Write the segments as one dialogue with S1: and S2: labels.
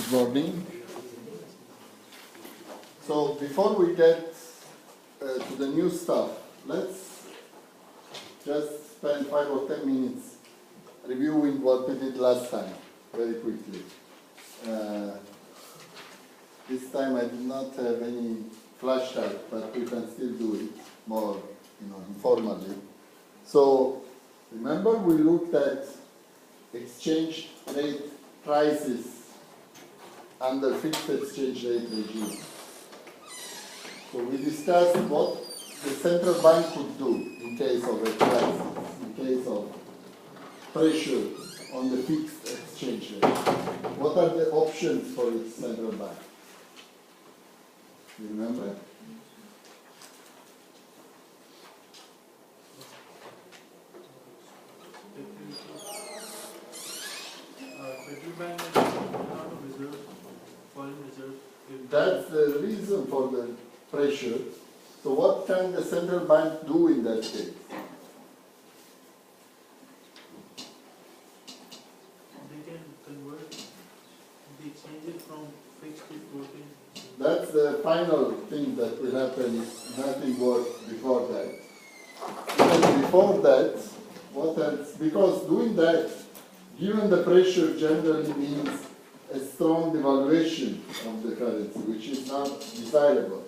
S1: Good morning. So before we get to the new stuff, let's just spend 5 or 10 minutes reviewing what we did last time, very quickly. This time I did not have any flashcard, but we can still do it more, informally. So remember we looked at exchange rate prices under fixed exchange rate regime. So we discussed what the central bank could do in case of a crisis, in case of pressure on the fixed exchange rate. What are the options for its central bank? You remember?
S2: Central bank has a lot of reserve, foreign reserve.
S1: That's the reason for the pressure. So what can the central bank do in that case?
S2: They can convert, they change it from fixed to floating.
S1: That's the final thing that will happen if nothing works before that. Because before that, what else? Because doing that, given the pressure, generally means a strong devaluation of the currency, which is not desirable.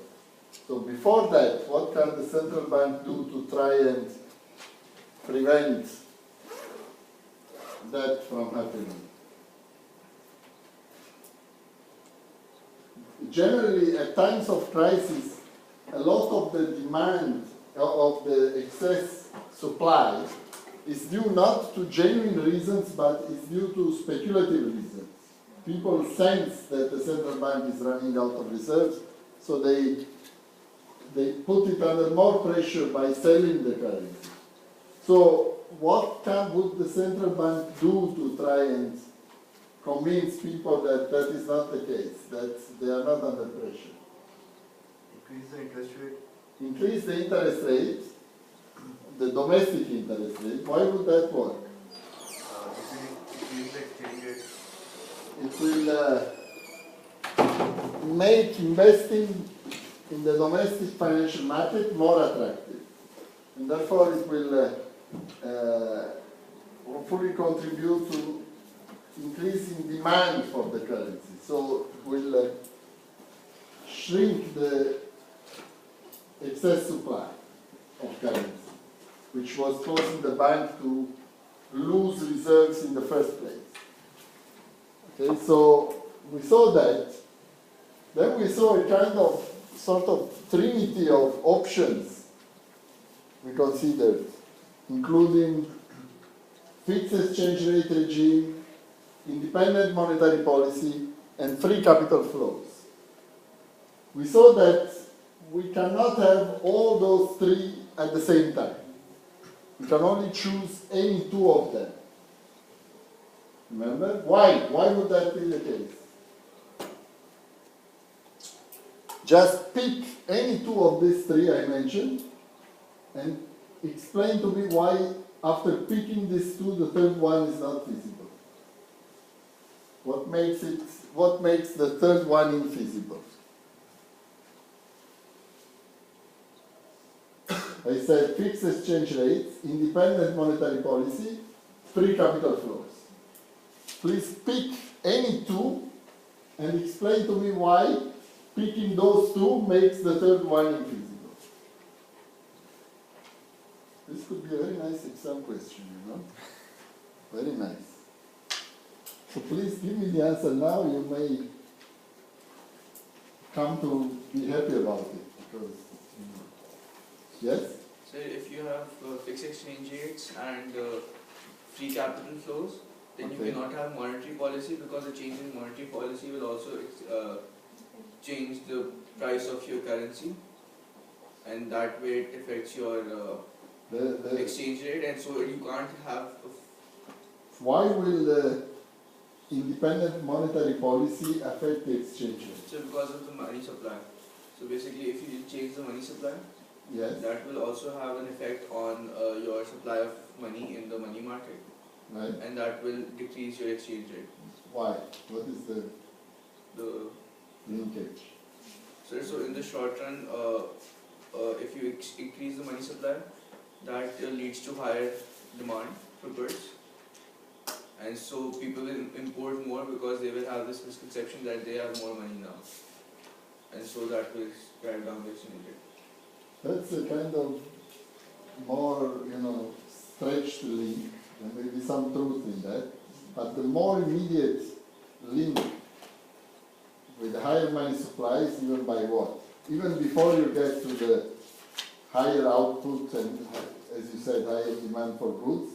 S1: So before that, what can the central bank do to try and prevent that from happening? Generally, at times of crisis, a lot of the demand of the excess supply is due not to genuine reasons, but is due to speculative reasons. People sense that the central bank is running out of reserves, so they put it under more pressure by selling the currency. So what would the central bank do to try and convince people that that is not the case, that they are not under pressure?
S3: Increase the interest rate.
S1: Increase the interest rate, the domestic interest rate. Why would that work?
S3: Increase the exchange rate.
S1: It will make investing in the domestic financial market more attractive. And therefore it will hopefully contribute to increasing demand for the currency. So it will shrink the excess supply of currency, which was causing the bank to lose reserves in the first place. Okay, so we saw that. Then we saw a kind of sort of trinity of options we considered, including fixed exchange rate regime, independent monetary policy, and free capital flows. We saw that we cannot have all those three at the same time. We can only choose any two of them. Remember? Why? Why would that be the case? Just pick any two of these three I mentioned and explain to me why, after picking these two, the third one is not feasible. What makes the third one infeasible? I said fixed exchange rates, independent monetary policy, free capital flows. Please pick any two and explain to me why picking those two makes the third one infeasible. This could be a very nice exam question, Very nice. So please give me the answer now. You may come to be happy about it, because, Yes?
S4: So if you have fixed exchange rates and free capital flows, then
S1: Okay.
S4: you cannot have monetary policy, because the change in monetary policy will also change the price of your currency, and that way it affects your
S1: The
S4: exchange rate, and so you can't have
S1: Why will the independent monetary policy affect the exchange rate?
S4: so because of the money supply. So basically, if you change the money supply,
S1: Yes,
S4: that will also have an effect on your supply of money in the money market,
S1: right?
S4: and that will decrease your exchange rate.
S1: Why? What is the
S4: the
S1: linkage.
S4: so in the short run, if you increase the money supply, that leads to higher demand for goods, and so people will import more because they will have this misconception that they have more money now, and so that will drive down the exchange rate.
S1: That's a kind of more, stretched link. There may be some truth in that, but the more immediate link with the higher money supply is even by what? Even before you get to the higher output and, as you said, higher demand for goods,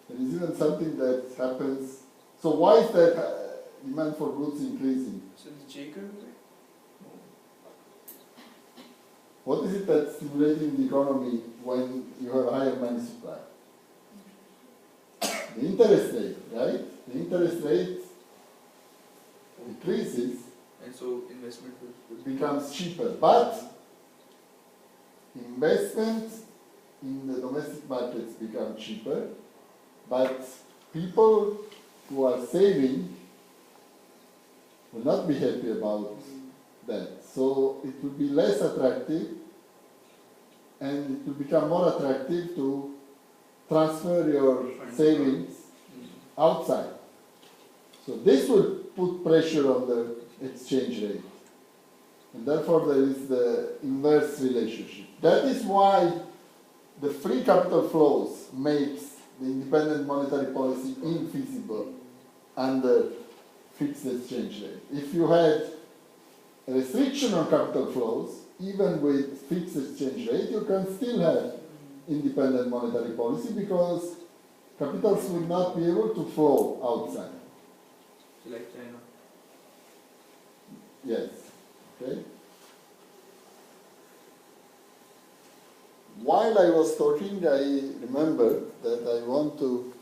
S1: there is even something that happens. So why is that demand for goods increasing?
S4: So the J curve, right?
S1: What is it that's stimulating the economy when you have higher money supply? The interest rate, right? The interest rate decreases,
S4: And so investment will
S1: it becomes cheaper. But investment in the domestic markets become cheaper, but people who are saving will not be happy about that. So it will be less attractive, and it will become more attractive to transfer your savings outside. So this will put pressure on the exchange rate. And therefore there is the inverse relationship. That is why the free capital flows makes the independent monetary policy infeasible under fixed exchange rate. If you had a restriction on capital flows, even with fixed exchange rate, you can still have independent monetary policy because capitals will not be able to flow outside.
S4: So like China.
S1: Yes. Okay. While I was talking, I remembered that I want to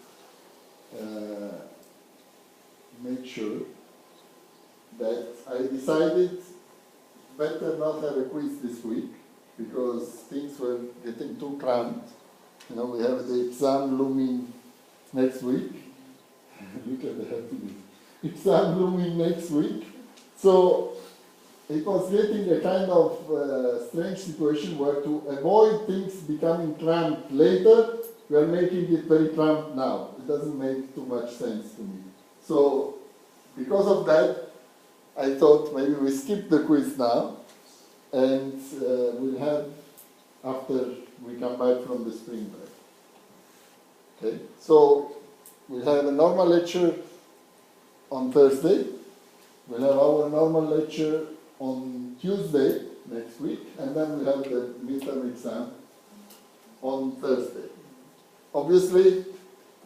S1: make sure that I decided better not have a quiz this week because things were getting too cramped. We have the exam looming next week. Look at the happiness. Exam looming next week. So it was getting a kind of strange situation where to avoid things becoming cramped later, we are making it very cramped now. It doesn't make too much sense to me. So because of that, I thought maybe we skip the quiz now and we'll have after we come back from the spring break. Okay, so we'll have a normal lecture on Thursday. We'll have our normal lecture on Tuesday next week, and then we'll have the midterm exam on Thursday. Obviously,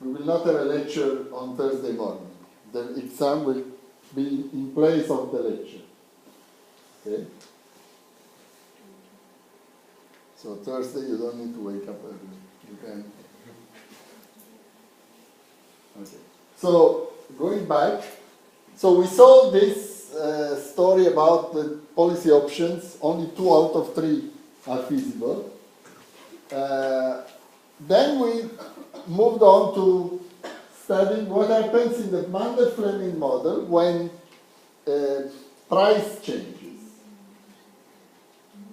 S1: we will not have a lecture on Thursday morning. The exam will be in place of the lecture. Okay? So Thursday you don't need to wake up early. You can. Okay. So going back, so we saw this story about the policy options. Only 2 out of 3 are feasible. Then we moved on to studying what happens in the Mundell-Fleming model when price changes.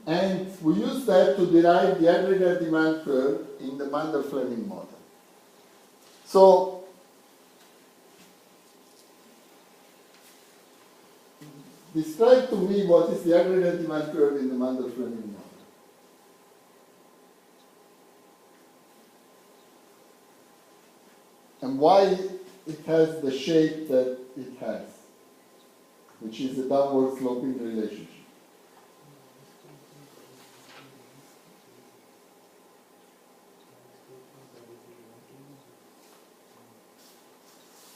S1: And we use that to derive the aggregate demand curve in the Mundell-Fleming model. So, describe to me what is the aggregate demand curve in the Mundell-Fleming model. And why it has the shape that it has, which is a downward sloping relationship.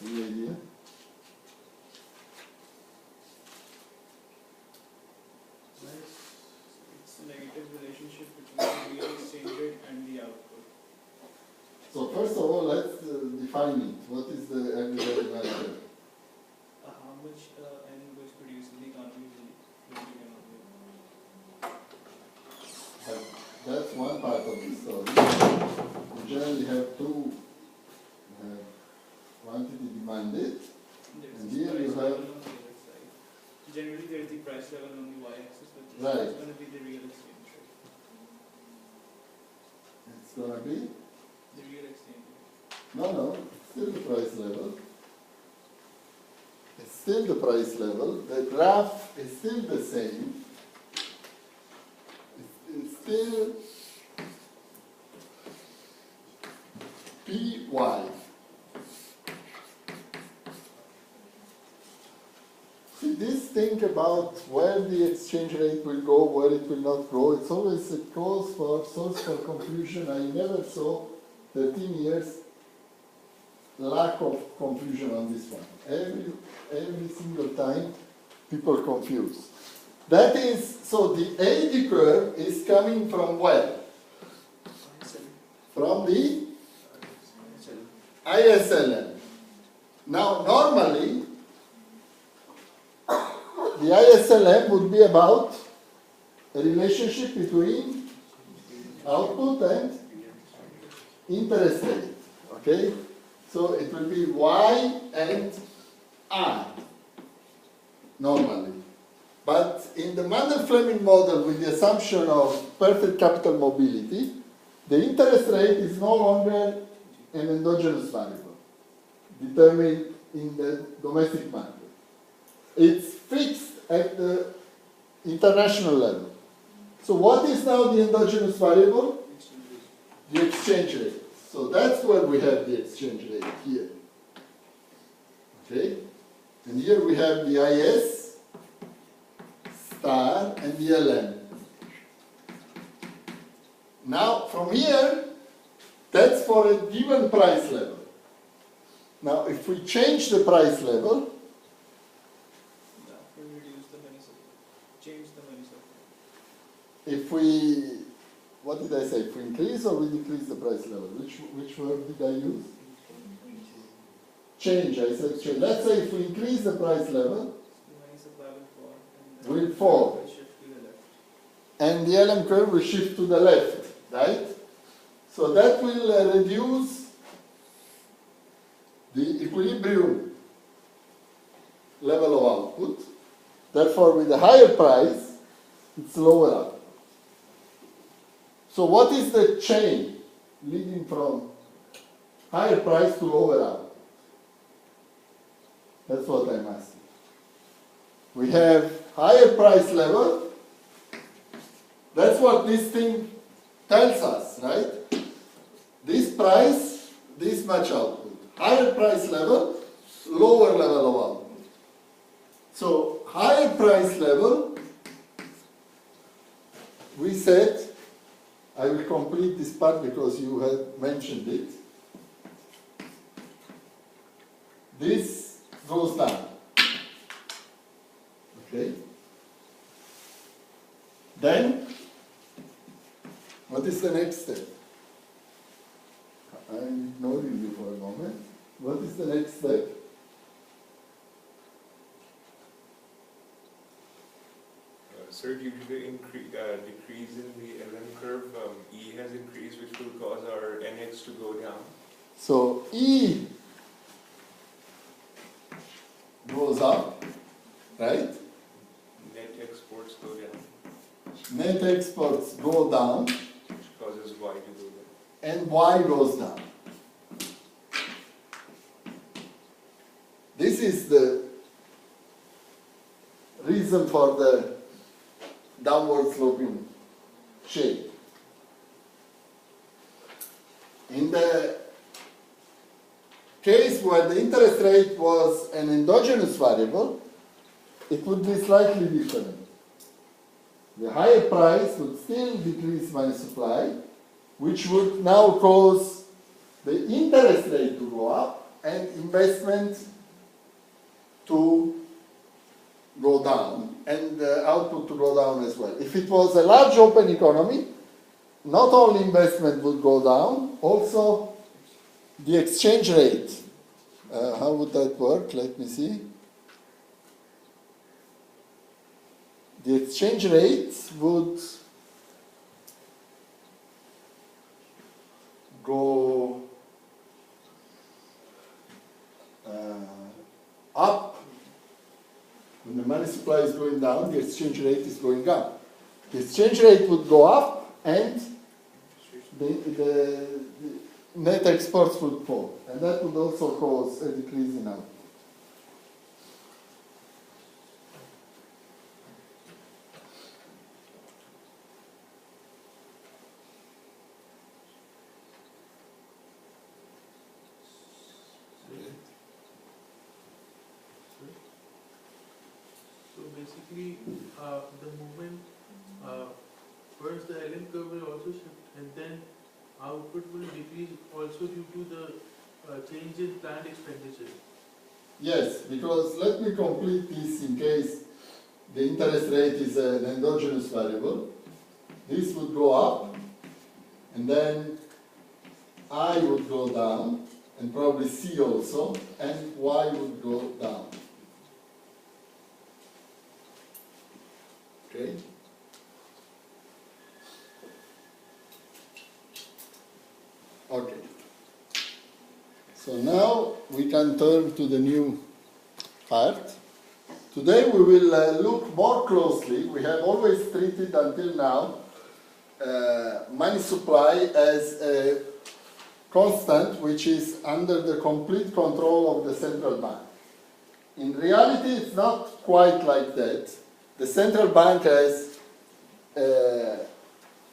S1: Any idea?
S2: It's a negative relationship between the real exchange rate and the output.
S1: So first of all, let's define it. What is the aggregate demand curve?
S2: How much end goods produced in the economy will be economy.
S1: That's one part of the story. We generally have 2 quantity demanded.
S2: There's
S1: And
S2: this
S1: here you
S2: price
S1: have-
S2: level on the other side. price level on the y-axis, which is
S1: Right.
S2: going to be the real exchange rate.
S1: It's gonna be,
S2: The real exchange rate.
S1: no, still the price level. It's still the price level. The graph is still the same. It's still PY. See, this thing about where the exchange rate will go, where it will not go, it's always a source for confusion. I never saw 13 years lack of confusion on this one. Every single time people confuse. That is, so the AD curve is coming from where? From the ISLM. Now, normally, the ISLM would be about a relationship between output and interest rate. Okay? So it will be Y and I, normally. But in the Mandel-Fleming model, with the assumption of perfect capital mobility, the interest rate is no longer an endogenous variable determined in the domestic market. It's fixed at the international level. So what is now the endogenous variable? The exchange rate. So that's where we have the exchange rate here. Okay? And here we have the IS, star, and the LM. Now, from here, that's for a given price level. Now, if we change the price level,
S2: We reduce the money supply. Change the money supply.
S1: if we, what did I say? If we increase or we decrease the price level? Which word did I use? Change, I said change. Let's say if we increase the price level,
S2: The money supply will fall. And
S1: Will
S2: the
S1: fall.
S2: will shift to the left.
S1: and the LM curve will shift to the left, right? So that will reduce the equilibrium level of output. Therefore, with a higher price, it's lower output. So what is the chain leading from higher price to lower output? That's what I'm asking. We have higher price level. That's what this thing tells us, right? This price, this much output. Higher price level, lower level of output. So higher price level, we said, I will complete this part because you had mentioned it. This goes down. Okay? Then, what is the next step? I'm ignoring you for a moment. What is the next step?
S5: Sir, due to the decrease in the LM curve, E has increased, which will cause our NX to go down.
S1: So E goes up, right?
S5: Net exports go down,
S1: Net exports go down,
S5: which causes Y to go down.
S1: and Y goes down. This is the reason for the downward sloping shape. In the case where the interest rate was an endogenous variable, it would be slightly different. The higher price would still decrease money supply, which would now cause the interest rate to go up and investment to go down and the output to go down as well. If it was a large open economy, not only investment would go down, also the exchange rate. How would that work? Let me see. The exchange rate would go up when the money supply is going down, the exchange rate is going up. The exchange rate would go up and the net exports would fall. And that would also cause a decrease in output.
S2: So basically, the movement, first the LM curve will also shift, and then output will decrease also due to the change in planned expenditure.
S1: Yes, because let me complete this in case the interest rate is an endogenous variable. This would go up, and then I would go down, and probably C also, and Y would go down. Okay? Okay. So now we can turn to the new part. Today we will look more closely. We have always treated until now money supply as a constant which is under the complete control of the central bank. In reality, it's not quite like that. The central bank has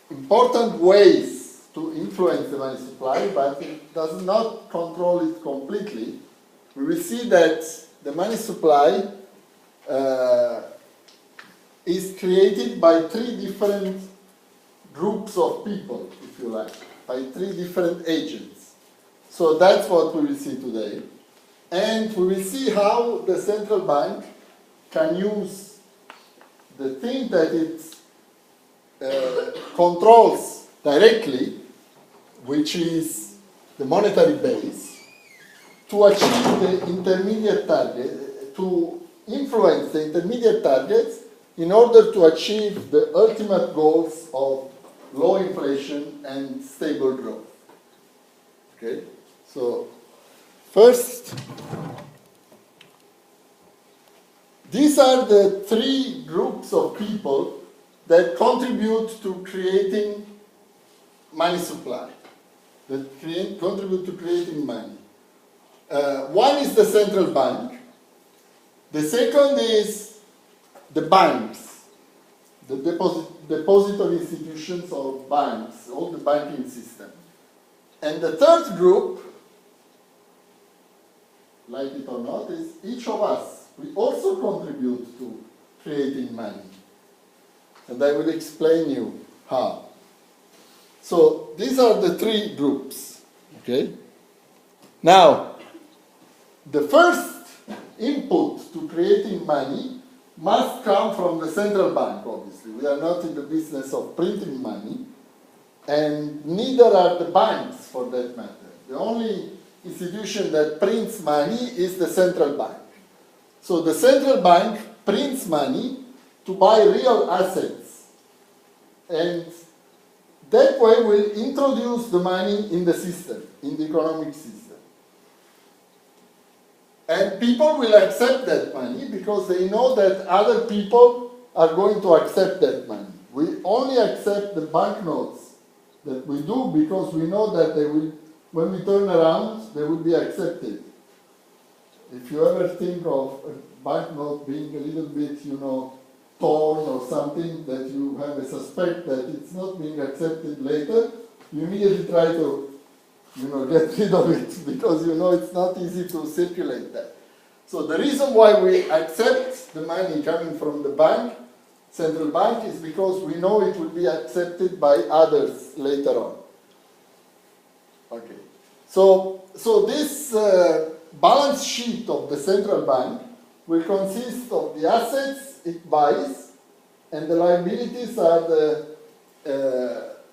S1: important ways to influence the money supply, but it does not control it completely. We will see that the money supply is created by three different groups of people, if you like, by three different agents. So that's what we will see today. And we will see how the central bank can use the thing that it controls directly, which is the monetary base, to achieve the intermediate target, to influence the intermediate targets in order to achieve the ultimate goals of low inflation and stable growth. Okay? So, first, these are the three groups of people that contribute to creating money supply, that contribute to creating money. One is the central bank. The second is the banks, the depository institutions or banks, all the banking system. And the third group, like it or not, is each of us. We also contribute to creating money. And I will explain you how. So these are the three groups. Okay? Now, the first input to creating money must come from the central bank, obviously. We are not in the business of printing money, and neither are the banks for that matter. The only institution that prints money is the central bank. So the central bank prints money to buy real assets, and that way will introduce the money in the system, in the economic system. And people will accept that money because they know that other people are going to accept that money. We only accept the banknotes that we do because we know that they will, when we turn around, they will be accepted. If you ever think of a banknote being a little bit, torn or something, that you have a suspect that it's not being accepted later, you immediately try to, get rid of it because it's not easy to circulate that. So the reason why we accept the money coming from the bank, central bank, is because we know it will be accepted by others later on. Okay. So this balance sheet of the central bank will consist of the assets it buys, and the liabilities are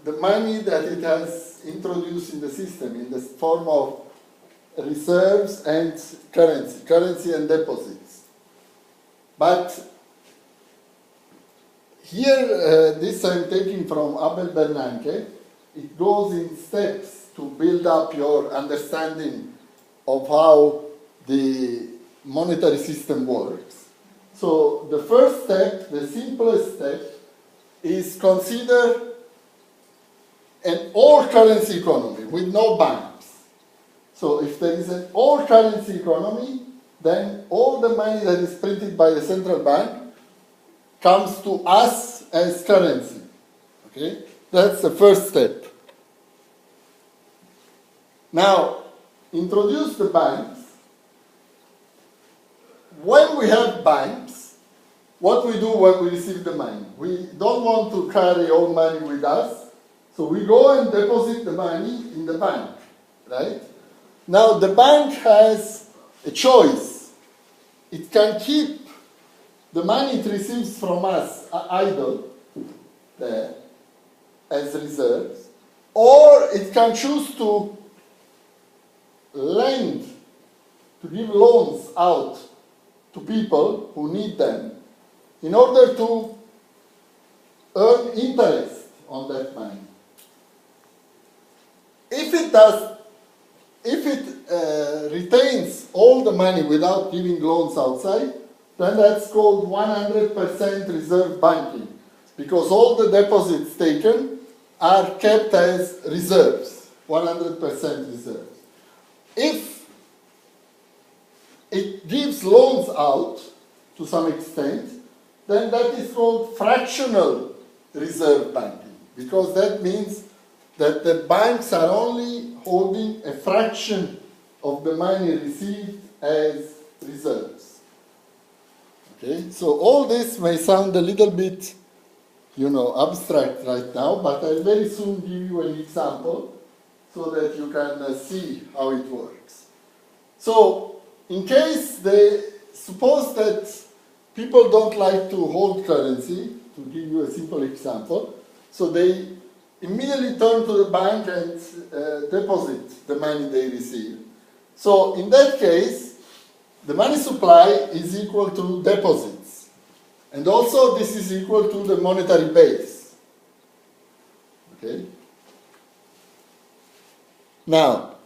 S1: the money that it has introduced in the system in the form of reserves and currency and deposits. But here, this I'm taking from Abel Bernanke. It goes in steps to build up your understanding of how the monetary system works. So the first step, the simplest step, is consider an all-currency economy with no banks. So if there is an all-currency economy, then all the money that is printed by the central bank comes to us as currency. Okay? That's the first step. Now, introduce the banks. When we have banks, what we do when we receive the money? We don't want to carry all money with us, so we go and deposit the money in the bank, right? Now, the bank has a choice. It can keep the money it receives from us idle there as reserves, or it can choose to lend, to give loans out to people who need them in order to earn interest on that money. If it retains all the money without giving loans outside, then that's called 100% reserve banking, because all the deposits taken are kept as reserves, 100% reserves. If it gives loans out to some extent, then that is called fractional reserve banking, because that means that the banks are only holding a fraction of the money received as reserves. Okay, so all this may sound a little bit, abstract right now, but I'll very soon give you an example so that you can see how it works. So, in case suppose that people don't like to hold currency, to give you a simple example, so they immediately turn to the bank and deposit the money they receive. So in that case, the money supply is equal to deposits. And also this is equal to the monetary base. Okay? Now,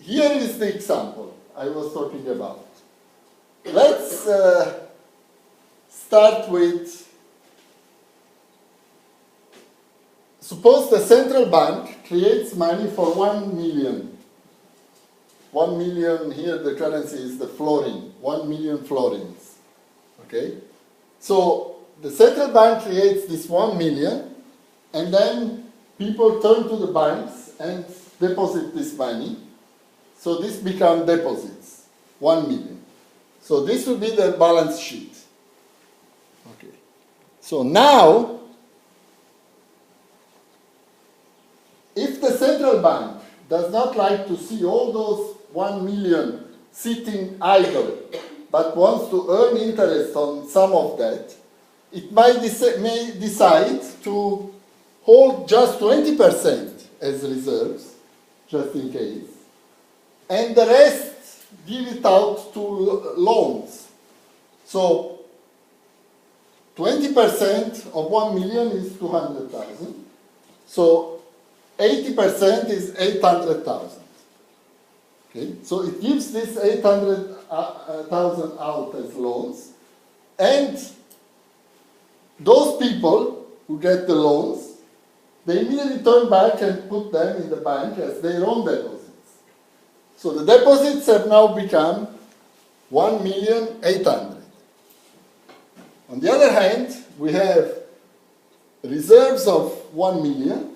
S1: here is the example I was talking about. Let's start with, suppose the central bank creates money for 1 million. 1 million, here the currency is the florin, 1 million florins. Okay? So the central bank creates this 1 million, and then people turn to the banks and deposit this money. So this becomes deposits, 1 million. So this will be the balance sheet. Okay. So now, if the central bank does not like to see all those 1 million sitting idle, but wants to earn interest on some of that, it may decide to hold just 20% as reserves, just in case, and the rest give it out to loans. So 20% of 1 million is 200,000. So 80% is 800,000. Okay, so it gives this 800,000 out as loans, and those people who get the loans, they immediately turn back and put them in the bank as their own deposits. So the deposits have now become 1,800,000. On the other hand, we have reserves of 1 million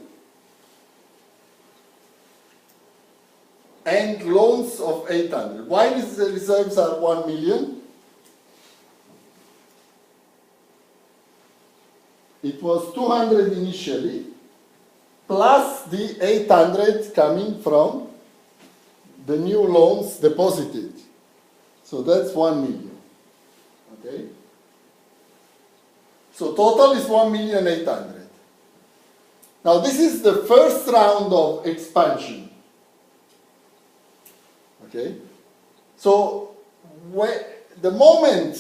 S1: and loans of 800. Why is the reserves are 1 million? It was 200 initially, plus the 800 coming from the new loans deposited. So that's 1 million. Okay? So total is 1,800,000. Now this is the first round of expansion. Okay? So the moment,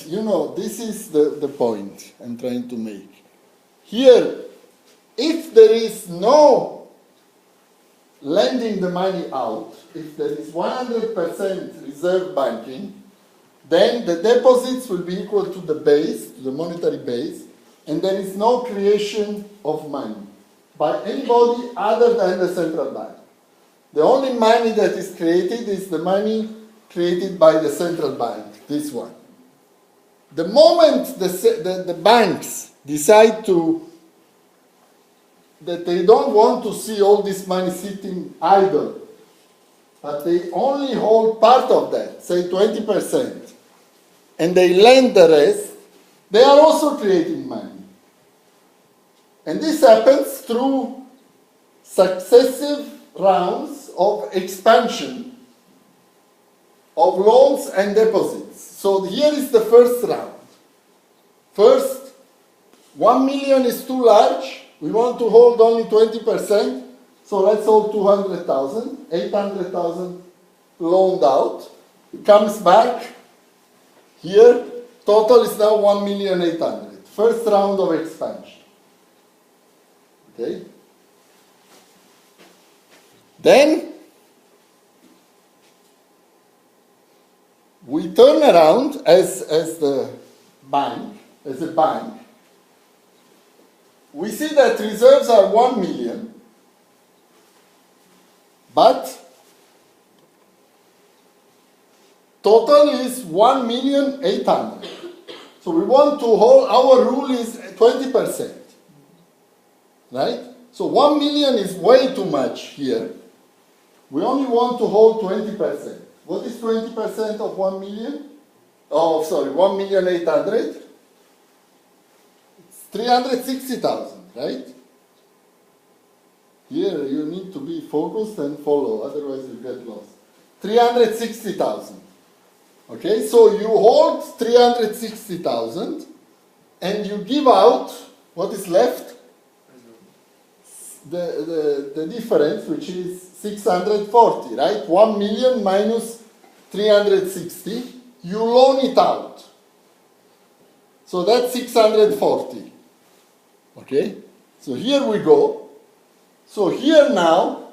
S1: this is the point I'm trying to make. Here, if there is no lending the money out, if there is 100% reserve banking, then the deposits will be equal to the base, to the monetary base, and there is no creation of money by anybody other than the central bank. The only money that is created is the money created by the central bank, this one. The moment the banks decide that they don't want to see all this money sitting idle, but they only hold part of that, say 20%, and they lend the rest, they are also creating money. And this happens through successive rounds of expansion of loans and deposits. So here is the first round. First, 1 million is too large. We want to hold only 20%. So let's hold 200,000, 800,000 loaned out. It comes back here. Total is now 1,800,000. First round of expansion. Okay? Then we turn around as a bank, we see that reserves are 1 million, but total is 1,800,000. So we want to hold, our rule is 20%, right? So 1 million is way too much here. We only want to hold 20%. What is 20% of 1 million? Oh, sorry, 1,800,000. It's 360,000, right? Here you need to be focused and follow, otherwise you get lost. 360,000. Okay, so you hold 360,000 and you give out what is left, the difference, which is 640, right? 1 million minus 360, you loan it out. So that's 640. Okay? So here we go. So here now,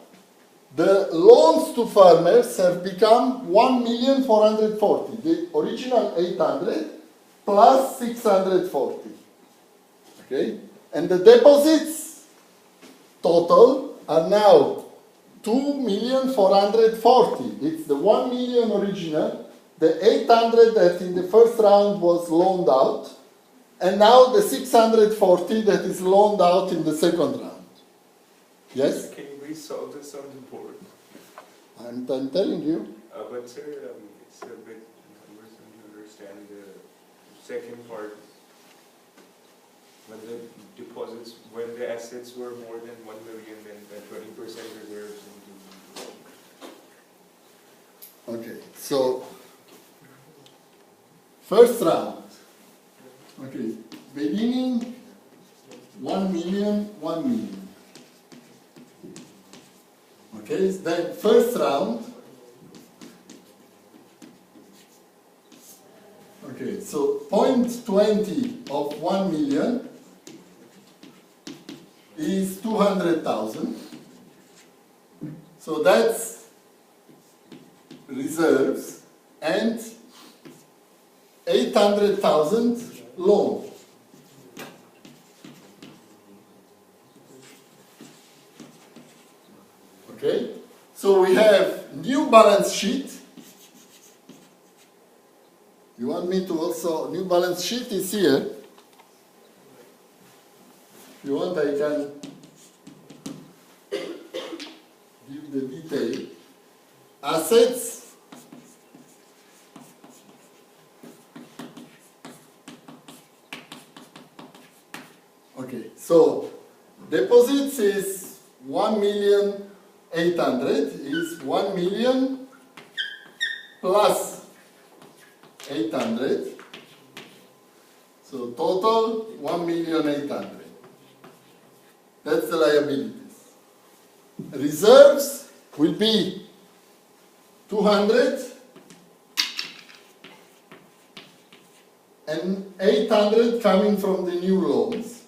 S1: the loans to farmers have become 1,440,000. The original 800 plus 640. Okay? And the deposits total are now 2,440,000. It's the 1 million original, the 800 that in the first round was loaned out, and now the 640 that is loaned out in the second round. Yes?
S5: Can we solve this on the board?
S1: I'm telling you.
S5: But sir, it's a bit cumbersome to understand the second part. When the deposits, when the assets were more than 1 million, then 20% reserves into.
S1: Okay, so first round. Okay, beginning 1 million, 1 million. Okay, then first round. Okay, so 0.20 of 1 million is 200,000. So that's reserves and 800,000 loan. Okay, so we have new balance sheet. You want me to also, new balance sheet is here. If you want, I can give the detail. Assets. Okay, so deposits is 1,800,000 is 1 million plus 800. So total 1,800,000. That's the liabilities. Reserves will be 200 and 800 coming from the new loans.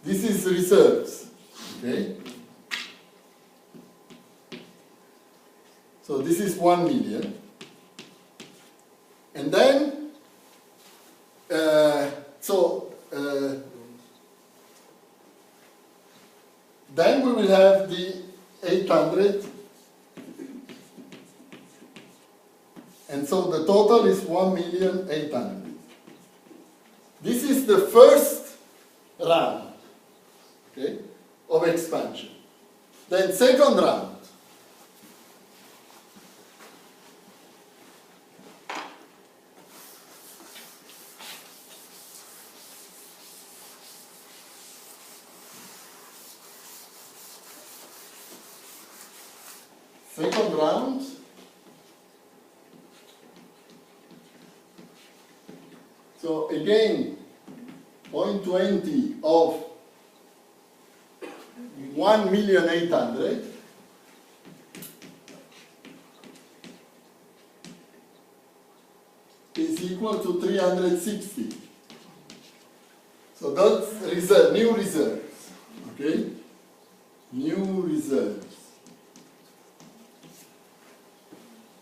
S1: This is reserves. Okay? So this is 1 million. And then, then we will have the 800. And so the total is 1,800,000. This is the first round, okay, of expansion. Then second round. Second round. So again, 0.20 of 1,800,000 is equal to 360. So that's reserve, new reserves, okay? New reserves.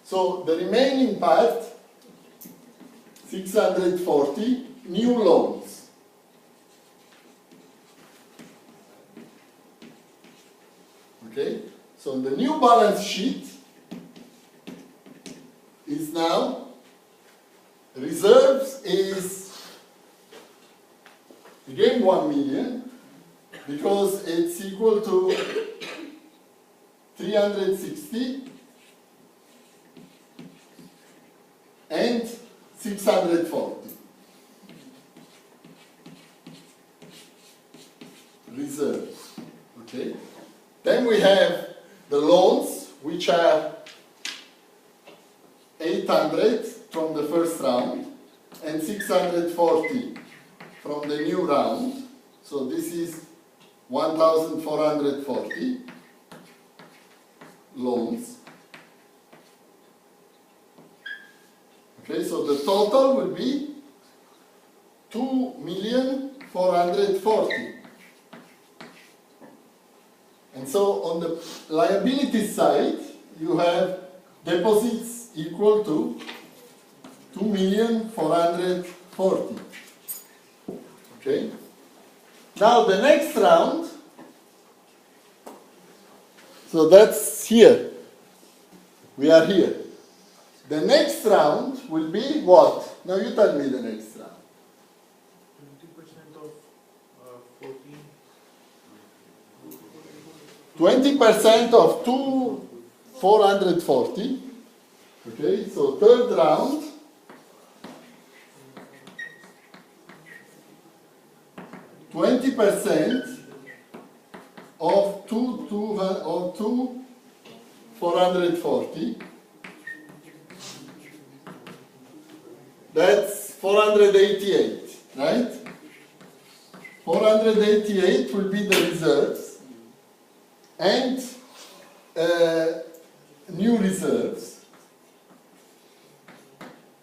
S1: So the remaining part, 640, new loans. Okay, so the new balance sheet is now, reserves is again 1 million because it's equal to 360 and 640. Reserves. Okay. Then we have the loans, which are 800 from the first round and 640 from the new round. So this is 1,440 loans. Okay, so the total will be 2,440,000. And so on the liability side, you have deposits equal to 2,440,000. Okay? Now the next round, so that's here. We are here. The next round will be what? Now you tell me the next round.
S2: 20% of 14.
S1: 20% of 2,440. Okay, so third round. 20% of 2,440. That's 488, right? 488 will be the reserves and new reserves.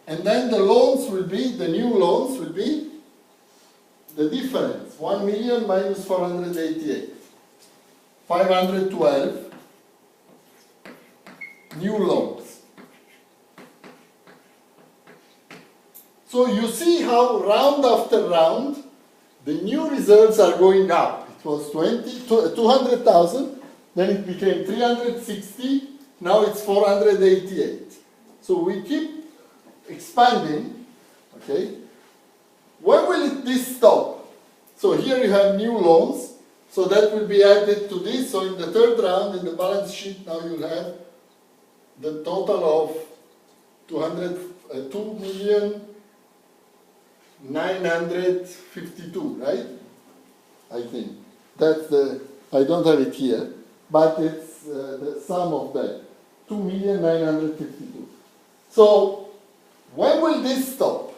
S1: And then the loans will be, the new loans will be the difference, 1 million minus 488. 512 new loans. So you see how round after round the new reserves are going up. It was 200,000, then it became 360, now it's 488. So we keep expanding, okay? When will this stop? So here you have new loans, so that will be added to this. So in the third round, in the balance sheet, now you'll have the total of 2,952,000, right? I think. That's the, I don't have it here, but it's the sum of that, 2,952,000. So when will this stop?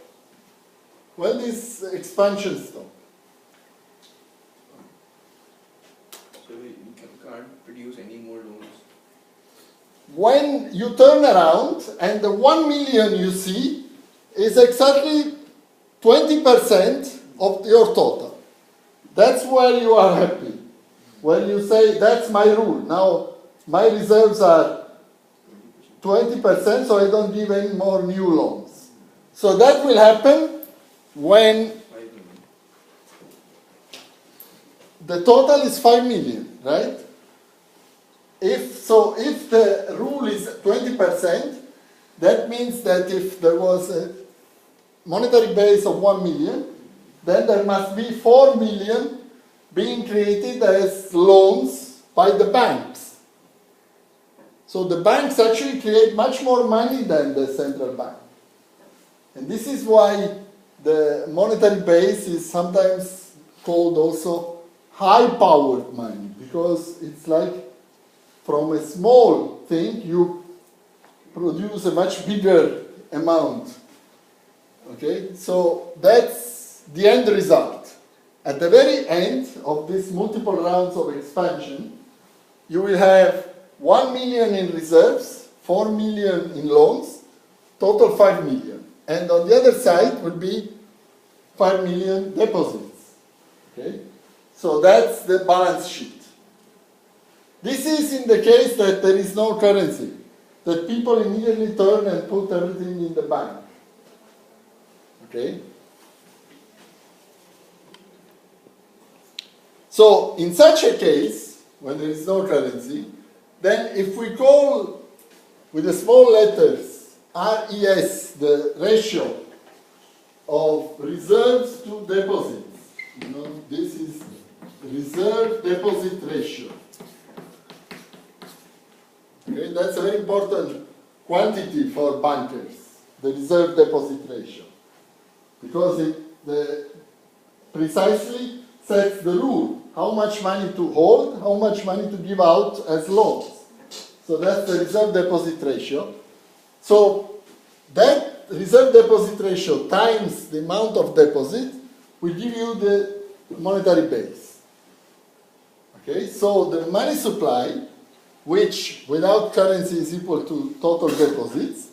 S1: When this expansion stop?
S4: So we can't produce any more loans.
S1: When you turn around and the 1 million you see is exactly 20% of your total. That's where you are happy. When you say, that's my rule. Now, my reserves are 20%, so I don't give any more new loans. So that will happen when
S4: 5 million.
S1: the total is 5 million, right? If the rule is 20%, that means that if there was a monetary base of 1 million, then there must be 4 million being created as loans by the banks. So the banks actually create much more money than the central bank. And this is why the monetary base is sometimes called also high-powered money, because it's like from a small thing you produce a much bigger amount. Okay, so that's the end result. At the very end of these multiple rounds of expansion, you will have 1 million in reserves, 4 million in loans, total 5 million. And on the other side will be 5 million deposits. Okay, so that's the balance sheet. This is in the case that there is no currency, that people immediately turn and put everything in the bank. Okay? So, in such a case, when there is no currency, then if we call with the small letters RES the ratio of reserves to deposits, you know, this is reserve deposit ratio. Okay, that's a very important quantity for bankers, the reserve deposit ratio, because it precisely sets the rule, how much money to hold, how much money to give out as loans. So that's the reserve deposit ratio. So that reserve deposit ratio times the amount of deposit will give you the monetary base. Okay, so the money supply, which without currency is equal to total deposits,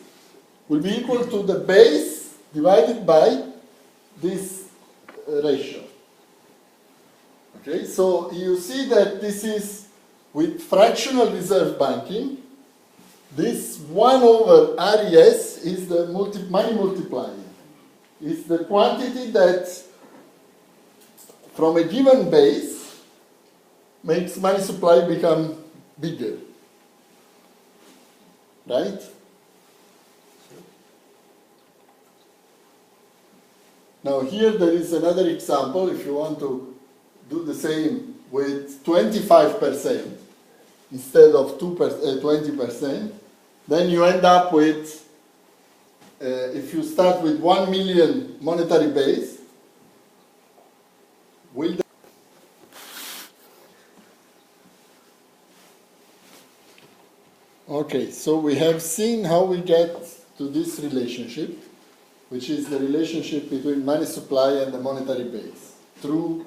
S1: will be equal to the base divided by this ratio. Okay, so you see that this is with fractional reserve banking. This 1 over RES is the money multiplier. It's the quantity that from a given base makes money supply become bigger. Right? Now here there is another example. If you want to do the same with 25% instead of 20%, then you end up with, if you start with 1 million monetary base, will the Okay, so we have seen how we get to this relationship, which is the relationship between money supply and the monetary base, through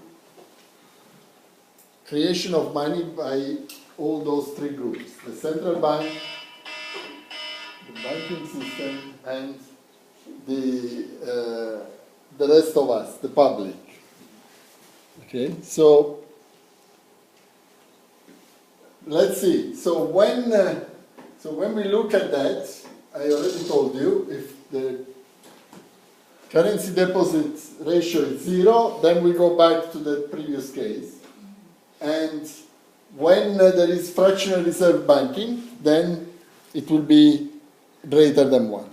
S1: creation of money by all those three groups: the central bank, the banking system, and the rest of us, the public. Okay, so let's see. So when we look at that, I already told you, if the currency deposit ratio is 0, then we go back to the previous case. And when there is fractional reserve banking, then it will be greater than 1.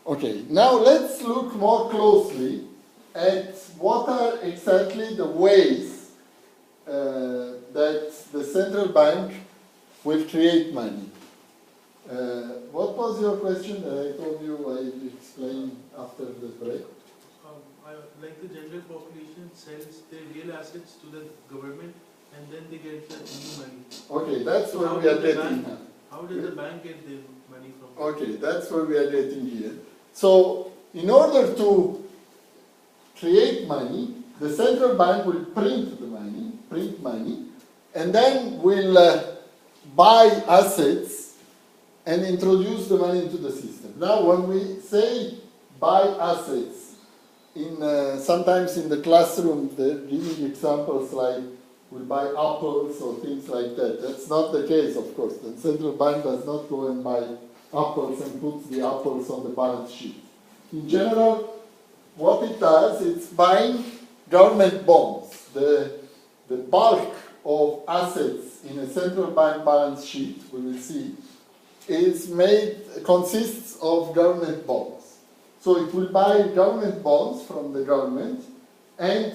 S1: Okay, now let's look more closely at what are exactly the ways that the central bank will create money. What was your question that I told you I explained after the break?
S2: Like the general population sells their real assets to the government and then they get the new money.
S1: Okay, that's
S2: So
S1: where
S2: how
S1: we are
S2: does the
S1: getting
S2: bank-
S1: now.
S2: How does the bank get their money from?
S1: Okay, that's where we are getting here. So, in order to create money, the central bank will print money, and then will buy assets and introduce the money into the system. Now, when we say buy assets, sometimes in the classroom, they're giving examples like will buy apples or things like that. That's not the case, of course. The central bank does not go and buy apples and puts the apples on the balance sheet. In general, what it does, it's buying government bonds. The bulk of assets in a central bank balance sheet, we will see, consists of government bonds. So it will buy government bonds from the government and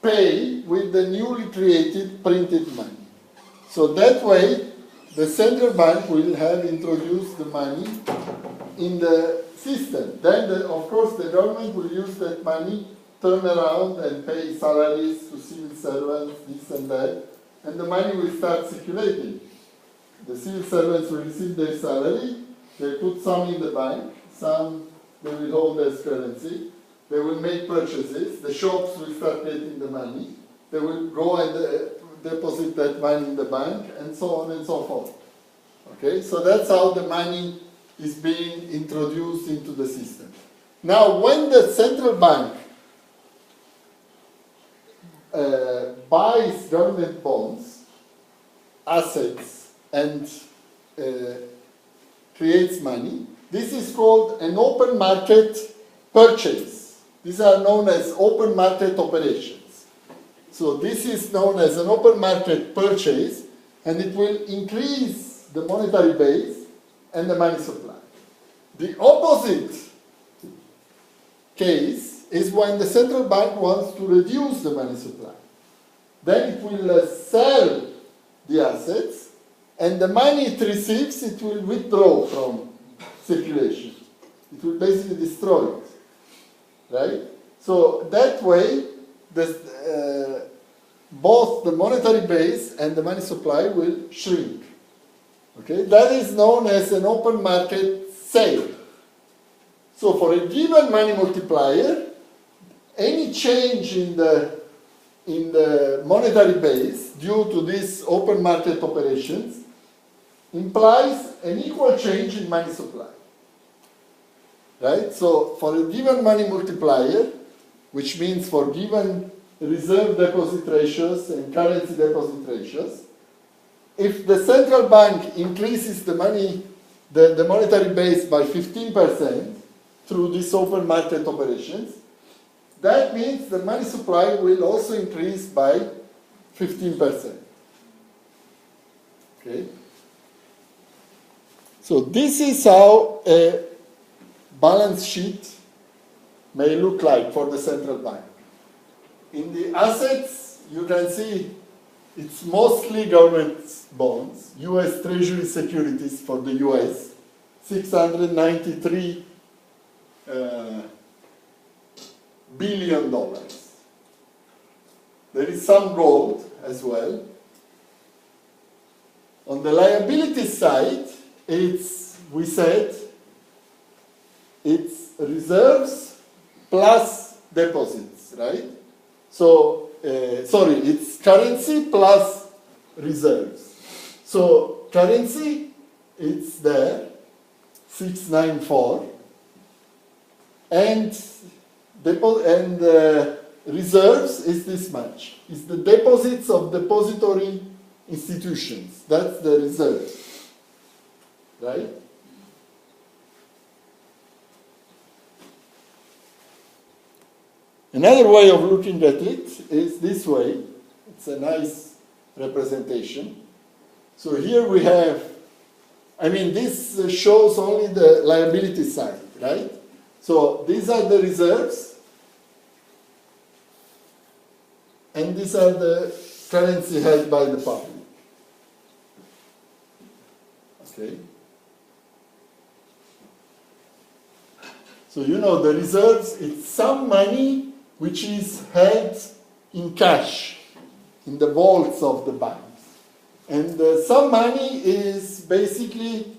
S1: pay with the newly created printed money. So that way, the central bank will have introduced the money in the system. Then, of course, the government will use that money, turn around and pay salaries to civil servants, this and that, and the money will start circulating. The civil servants will receive their salary, they put some in the bank, some they will hold as currency, they will make purchases, the shops will start getting the money, they will go and deposit that money in the bank, and so on and so forth. Okay, so that's how the money is being introduced into the system. Now, when the central bank buys government bonds, assets, and creates money, this is called an open market purchase. These are known as open market operations. So this is known as an open market purchase, and it will increase the monetary base and the money supply. The opposite case is when the central bank wants to reduce the money supply. Then it will sell the assets, and the money it receives, it will withdraw from circulation. It will basically destroy it, right? So that way, both the monetary base and the money supply will shrink. Okay, that is known as an open market sale. So for a given money multiplier, any change in the monetary base due to these open market operations implies an equal change in money supply. Right? So for a given money multiplier, which means for given reserve deposit ratios and currency deposit ratios, if the central bank increases the monetary base by 15% through these open market operations, that means the money supply will also increase by 15%. Okay? So this is how a balance sheet may look like for the central bank. In the assets, you can see it's mostly government bonds, US Treasury securities for the US, $693 billion. There is some gold as well. On the liability side, it's reserves plus deposits, right? So, it's currency plus reserves. So, currency, it's there, 694, and reserves is this much. It's the deposits of depository institutions. That's the reserves, right? Another way of looking at it is this way. It's a nice representation. So here we have, this shows only the liability side, right? So these are the reserves, and these are the currency held by the public. Okay. So the reserves, it's some money which is held in cash in the vaults of the banks. And some money is basically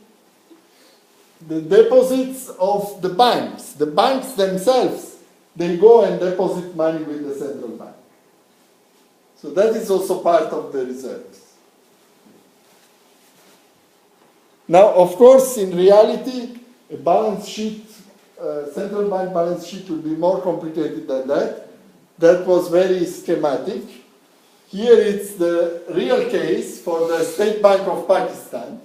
S1: the deposits of the banks. The banks themselves, they go and deposit money with the central bank. So that is also part of the reserves. Now, of course, in reality, a balance sheet, central bank balance sheet will be more complicated than that. That was very schematic. Here it's the real case for the State Bank of Pakistan,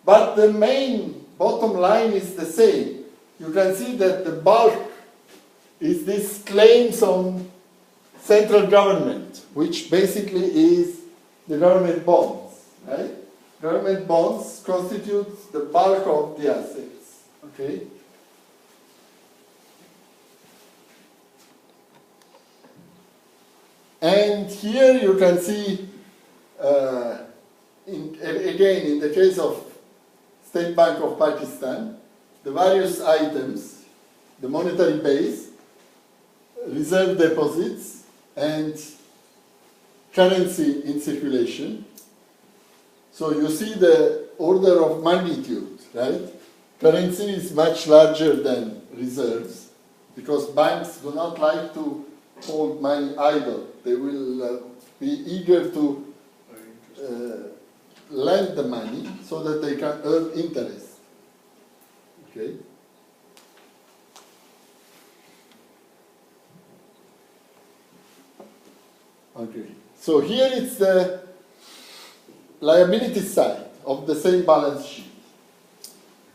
S1: but the main bottom line is the same. You can see that the bulk is these claims on central government, which basically is the government bonds, right? Government bonds constitute the bulk of the assets, okay? And here you can see, again, in the case of State Bank of Pakistan, the various items, the monetary base, reserve deposits, and currency in circulation. So you see the order of magnitude, right? Currency is much larger than reserves because banks do not like to hold money idle. They will be eager to lend the money so that they can earn interest. Okay? Okay. So here it's the liability side of the same balance sheet.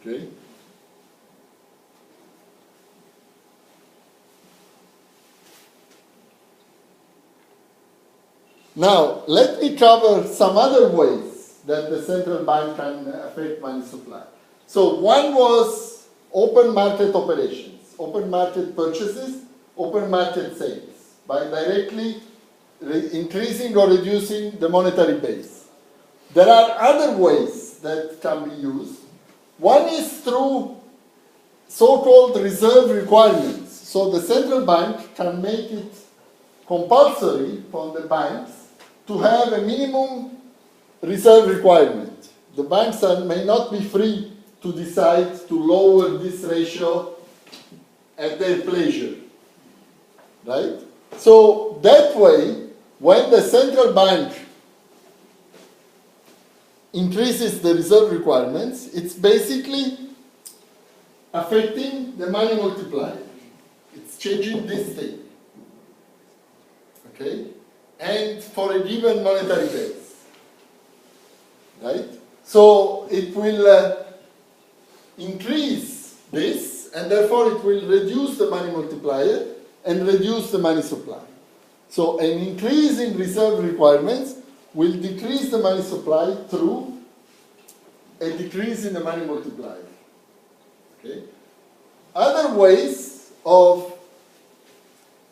S1: Okay? Now, let me cover some other ways that the central bank can affect money supply. So one was open market operations, open market purchases, open market sales, by directly increasing or reducing the monetary base. There are other ways that can be used. One is through so-called reserve requirements. So the central bank can make it compulsory for the banks to have a minimum reserve requirement. The banks may not be free to decide to lower this ratio at their pleasure, right? So that way, when the central bank increases the reserve requirements, it's basically affecting the money multiplier. It's changing this thing, okay? And for a given monetary base, right? So it will increase this, and therefore it will reduce the money multiplier and reduce the money supply. So an increase in reserve requirements will decrease the money supply through a decrease in the money multiplier. Okay? Other ways of,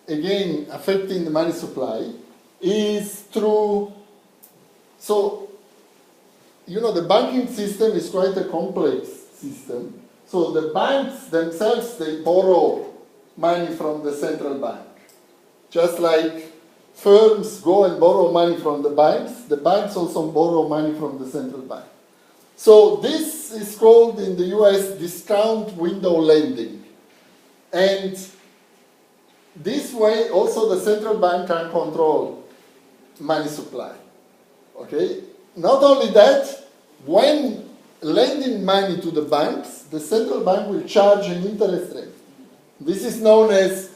S1: again, affecting the money supply is through, so, you know, the banking system is quite a complex system. So the banks themselves, they borrow money from the central bank. Just like firms go and borrow money from the banks also borrow money from the central bank. So this is called in the US discount window lending. And this way also the central bank can control money supply. Okay? Not only that, when lending money to the banks, the central bank will charge an interest rate. This is known as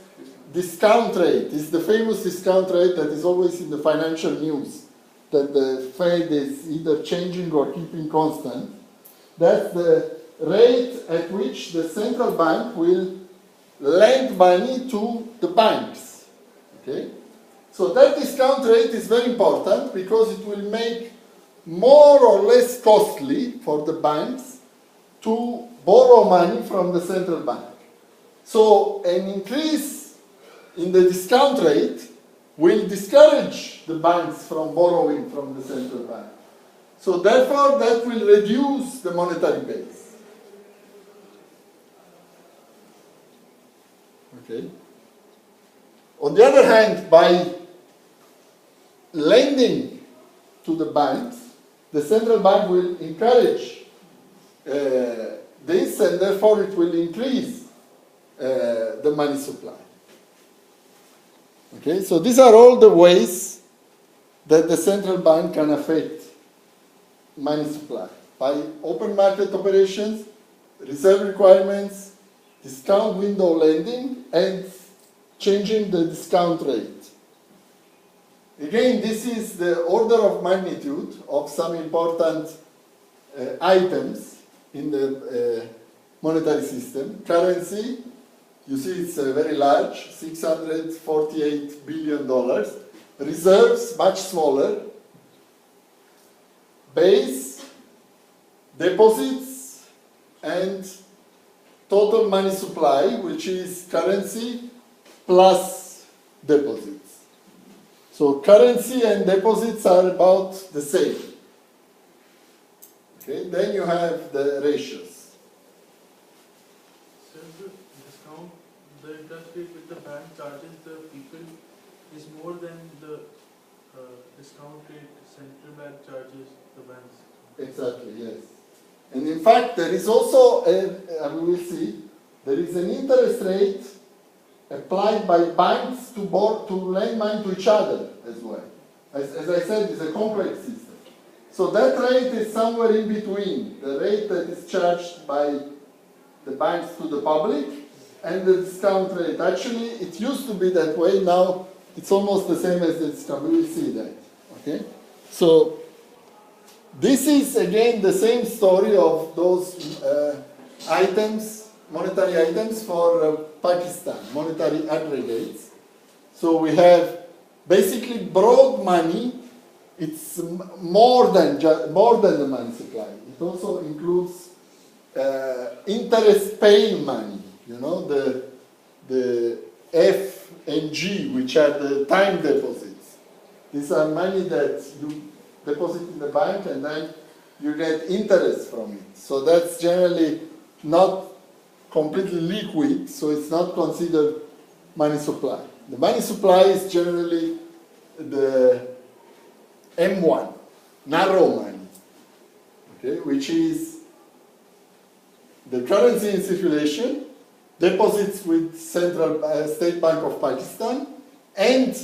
S1: discount rate. It's the famous discount rate that is always in the financial news, that the Fed is either changing or keeping constant. That's the rate at which the central bank will lend money to the banks. Okay? So that discount rate is very important because it will make more or less costly for the banks to borrow money from the central bank. So an increase in the discount rate will discourage the banks from borrowing from the central bank. So therefore that will reduce the monetary base. Okay. On the other hand, by lending to the banks, the central bank will encourage this, and therefore it will increase the money supply. Okay, so these are all the ways that the central bank can affect money supply. By open market operations, reserve requirements, discount window lending, and changing the discount rate. Again, this is the order of magnitude of some important items in the monetary system. Currency, you see it's very large, $648 billion. Reserves, much smaller. Base, deposits, and total money supply, which is currency plus deposits. So currency and deposits are about the same. Okay, then you have the ratios.
S2: So the discount, the interest rate which the bank charges the people is more than the discount rate central bank charges the banks.
S1: Exactly, yes. And in fact, there is also, we will see, there is an interest rate applied by banks to lend money to each other as well. As I said, it's a complex system. So that rate is somewhere in between the rate that is charged by the banks to the public and the discount rate. Actually, it used to be that way. Now it's almost the same as the discount. We will see that. Okay? So this is again the same story of those items, monetary items for Pakistan, monetary aggregates. So we have basically broad money. It's more than the money supply. It also includes interest-paying money. You know, the F and G, which are the time deposits. These are money that you deposit in the bank and then you get interest from it. So that's generally not completely liquid, so it's not considered money supply. The money supply is generally the M1, narrow money, okay, which is the currency in circulation, deposits with Central State Bank of Pakistan, and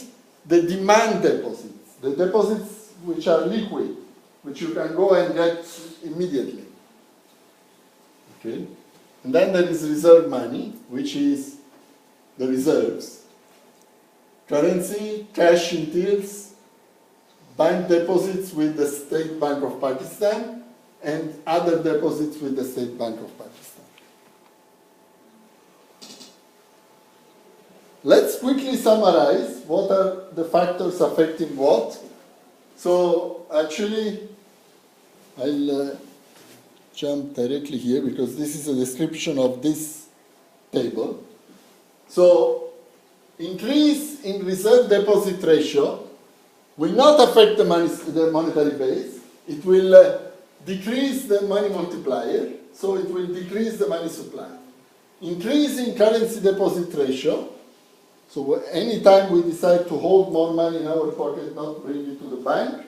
S1: the demand deposits, the deposits which are liquid, which you can go and get immediately. Okay? And then there is reserve money, which is the reserves. Currency, cash in tills, bank deposits with the State Bank of Pakistan, and other deposits with the State Bank of Pakistan. Let's quickly summarize what are the factors affecting what. So actually, I'll jump directly here because this is a description of this table. So increase in reserve deposit ratio will not affect the monetary base. It will decrease the money multiplier, so it will decrease the money supply. Increase in currency deposit ratio, so anytime we decide to hold more money in our pocket, not bring it to the bank,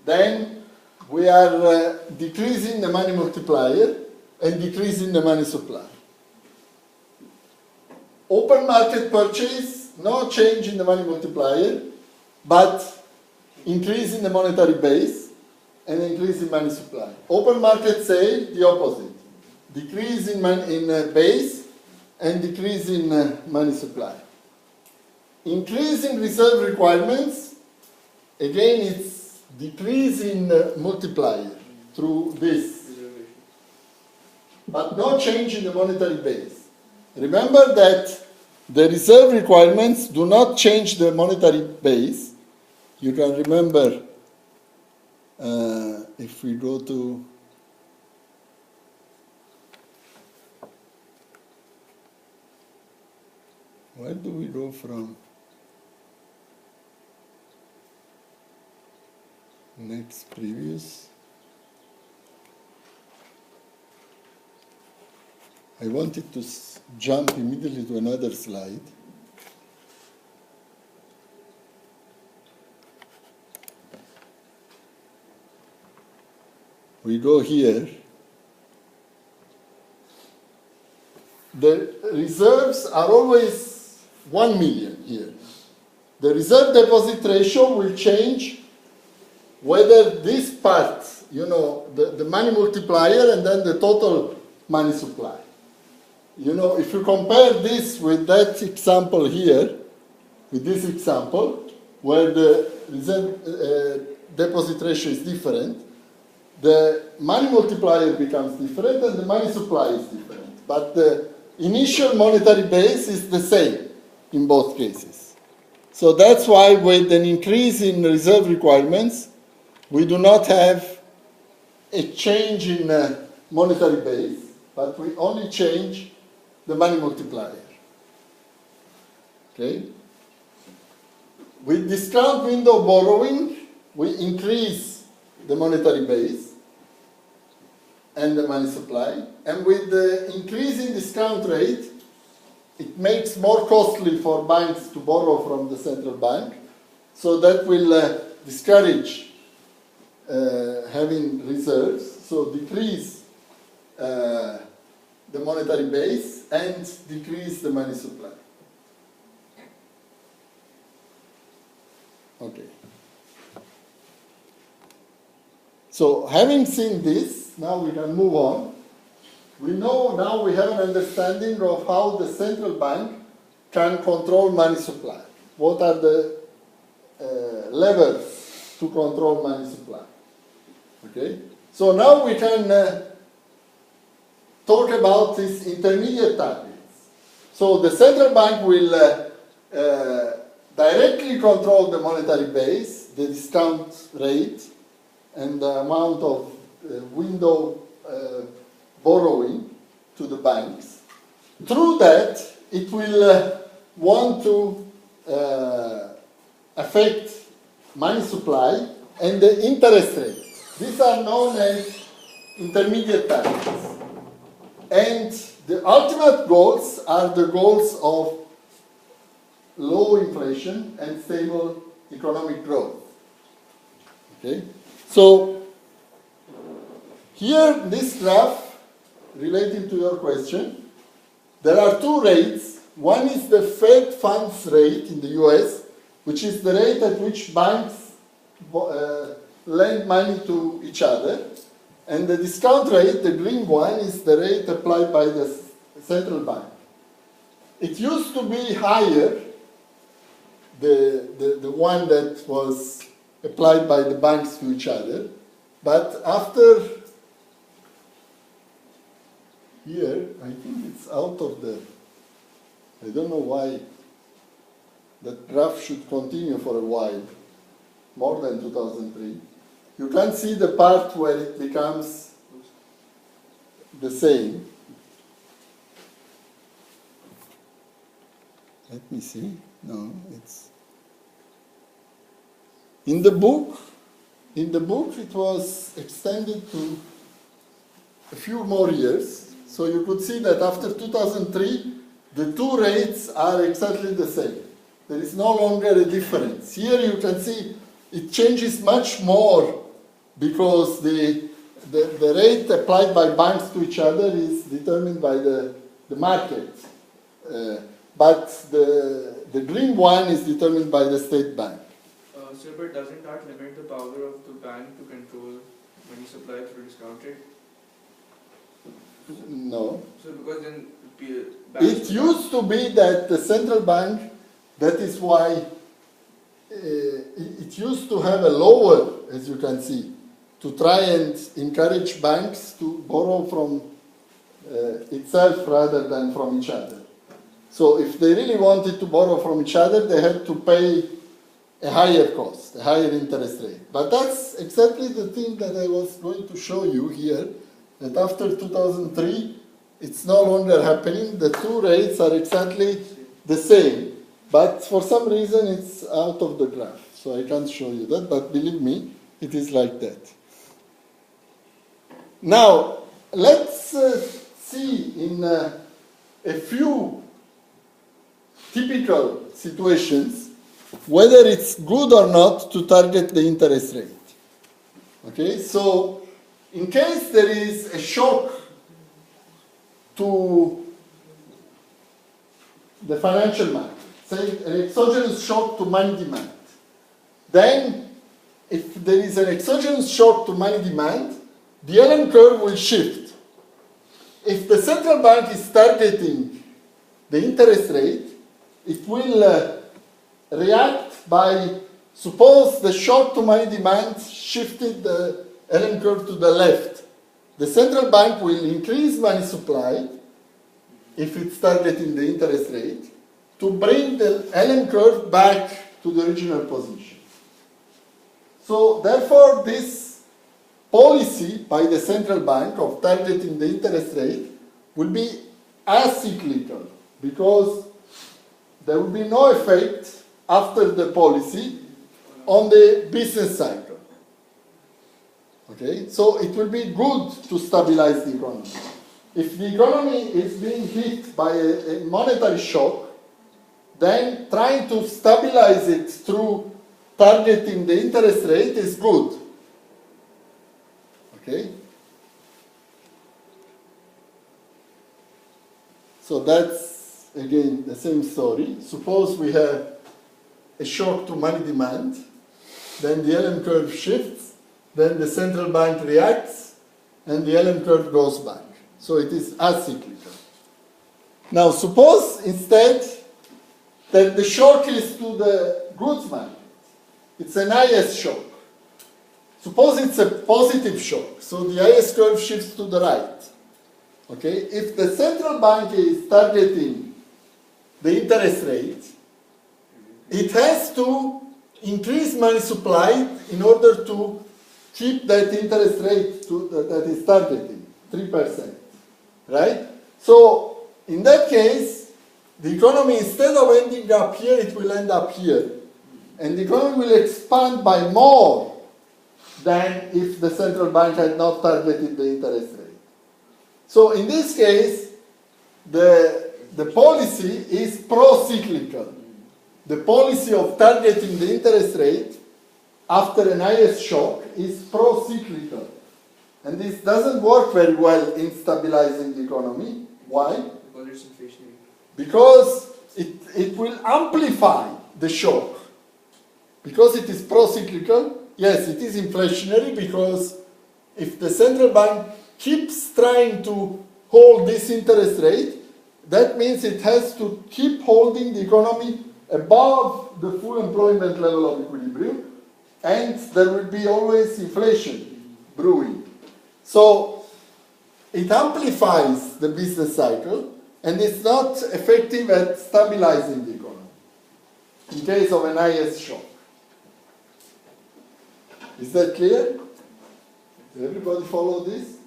S1: then we are decreasing the money multiplier and decreasing the money supply. Open market purchase, no change in the money multiplier, but increase in the monetary base and increase in money supply. Open market sale, the opposite. Decrease in base and decrease in money supply. Increase in reserve requirements, again it's decrease in multiplier through this, but no change in the monetary base. Remember that the reserve requirements do not change the monetary base. You can remember if we go to where do we go from? Next previous. I wanted to jump immediately to another slide. We go here. The reserves are always 1 million here. The reserve deposit ratio will change whether this part, you know, the money multiplier and then the total money supply. You know, if you compare this with that example here, with this example, where the reserve deposit ratio is different, the money multiplier becomes different and the money supply is different. But the initial monetary base is the same in both cases. So that's why with an increase in reserve requirements, we do not have a change in monetary base, but we only change the money multiplier. Okay? With discount window borrowing, we increase the monetary base and the money supply. And with the increasing discount rate, it makes more costly for banks to borrow from the central bank. So that will discourage having reserves, so decrease the monetary base and decrease the money supply. Okay. So having seen this, now we can move on. We know now we have an understanding of how the central bank can control money supply. What are the levers to control money supply? Okay. So now we can talk about these intermediate targets. So the central bank will directly control the monetary base, the discount rate, and the amount of window borrowing to the banks. Through that, it will want to affect money supply and the interest rate. These are known as intermediate targets. And the ultimate goals are the goals of low inflation and stable economic growth. Okay? So, here, this graph, relating to your question, there are two rates. One is the Fed funds rate in the US, which is the rate at which banks lend money to each other. And the discount rate, the green one, is the rate applied by the central bank. It used to be higher, the one that was applied by the banks to each other, but after here, I think it's out of the, I don't know why that graph should continue for a while, more than 2003. You can see the part where it becomes the same. Let me see. No, it's in the book. In the book, it was extended to a few more years. So you could see that after 2003, the two rates are exactly the same. There is no longer a difference. Here you can see it changes much more because the rate applied by banks to each other is determined by the market. But the green one is determined by the state bank.
S4: Sir, but doesn't that limit the power of the bank to control money supply through discount rate?
S1: No.
S4: So because then
S1: It used to be that the central bank, that is why it used to have a lower, as you can see, to try and encourage banks to borrow from itself rather than from each other. So if they really wanted to borrow from each other, they had to pay a higher cost, a higher interest rate. But that's exactly the thing that I was going to show you here, that after 2003, it's no longer happening. The two rates are exactly the same, but for some reason it's out of the graph. So I can't show you that, but believe me, it is like that. Now, let's see in a few typical situations whether it's good or not to target the interest rate. Okay, so in case there is a shock to the financial market, say an exogenous shock to money demand, then if there is an exogenous shock to money demand, the Allen curve will shift. If the central bank is targeting the interest rate, it will react by suppose the shock to money demand shifted the LM curve to the left. The central bank will increase money supply if it's targeting the interest rate to bring the LM curve back to the original position. So therefore this policy by the central bank of targeting the interest rate will be acyclical because there will be no effect after the policy on the business cycle. Okay, so it will be good to stabilize the economy. If the economy is being hit by a monetary shock, then trying to stabilize it through targeting the interest rate is good. Okay? So that's, again, the same story. Suppose we have a shock to money demand, then the LM curve shifts, then the central bank reacts, and the LM curve goes back. So it is acyclical. Now suppose instead that the shock is to the goods market. It's an IS shock. Suppose it's a positive shock, so the IS curve shifts to the right. Okay? If the central bank is targeting the interest rate, it has to increase money supply in order to keep that interest rate that is targeting, 3%. Right? So, in that case, the economy, instead of ending up here, it will end up here. And the economy will expand by more than if the central bank had not targeted the interest rate. So, in this case, the policy is pro-cyclical. The policy of targeting the interest rate after an IS shock is pro-cyclical. And this doesn't work very well in stabilizing the economy. Why?
S4: Because it's inflationary.
S1: Because it will amplify the shock. Because it is pro-cyclical, yes, it is inflationary because if the central bank keeps trying to hold this interest rate, that means it has to keep holding the economy above the full employment level of equilibrium, and there will be always inflation brewing. So it amplifies the business cycle, and it's not effective at stabilizing the economy in case of an IS shock. Is that clear? Did everybody follow this?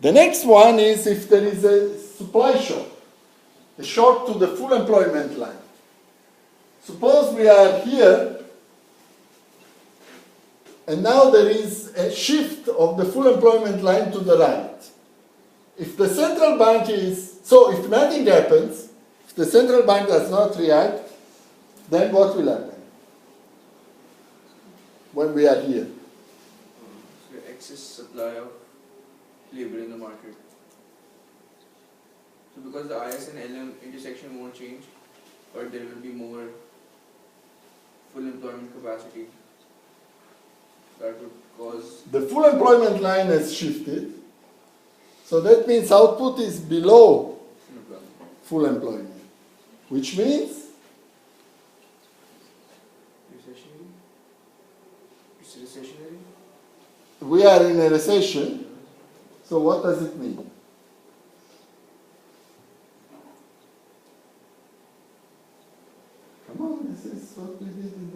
S1: The next one is if there is a supply shock, a shock to the full employment line. Suppose we are here, and now there is a shift of the full employment line to the right. If the central bank is, so if nothing happens, if the central bank does not react, then what will happen when we are here?
S4: So excess supply of labor in the market. So because the IS and LM intersection won't change, but there will be more full employment capacity. That would cause
S1: The full employment line has shifted, so that means output is below
S4: full employment.
S1: full employment, which means
S4: Recessionary? It's recessionary?
S1: we are in a recession. So what does it mean? Come on, this is what we did in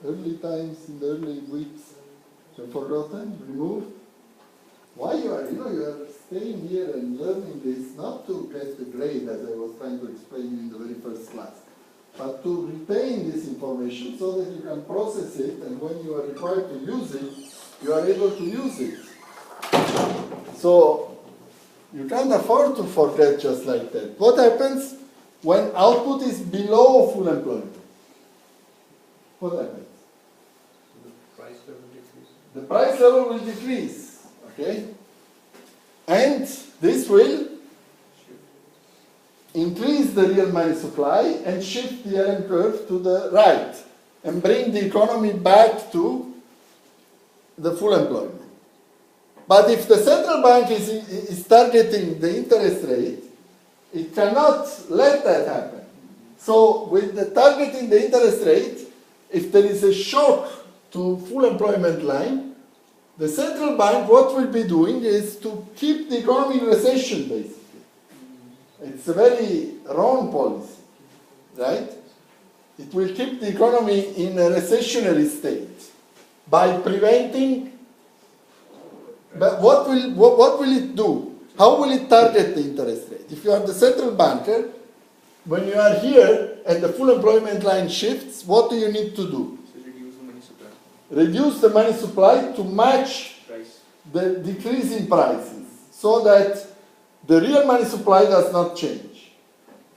S1: the early times, in the early weeks. Have forgotten? Removed? Why you are staying here and learning this, not to get the grade as I was trying to explain in the very first class, but to retain this information so that you can process it, and when you are required to use it, you are able to use it. So you can't afford to forget just like that. What happens when output is below full employment? What happens?
S2: The price level decreases.
S1: The price level will decrease, okay? And this will increase the real money supply and shift the LM curve to the right and bring the economy back to the full employment. But if the central bank is targeting the interest rate, it cannot let that happen. So with the targeting the interest rate, if there is a shock to full employment line, the central bank, what will be doing is to keep the economy in recession, basically. It's a very wrong policy, right? It will keep the economy in a recessionary state by preventing. But what will it do? How will it target the interest rate? If you are the central banker, when you are here and the full employment line shifts, what do you need to do?
S4: So reduce the money supply.
S1: Reduce the money supply to match
S4: Price.
S1: the decrease in prices so that the real money supply does not change.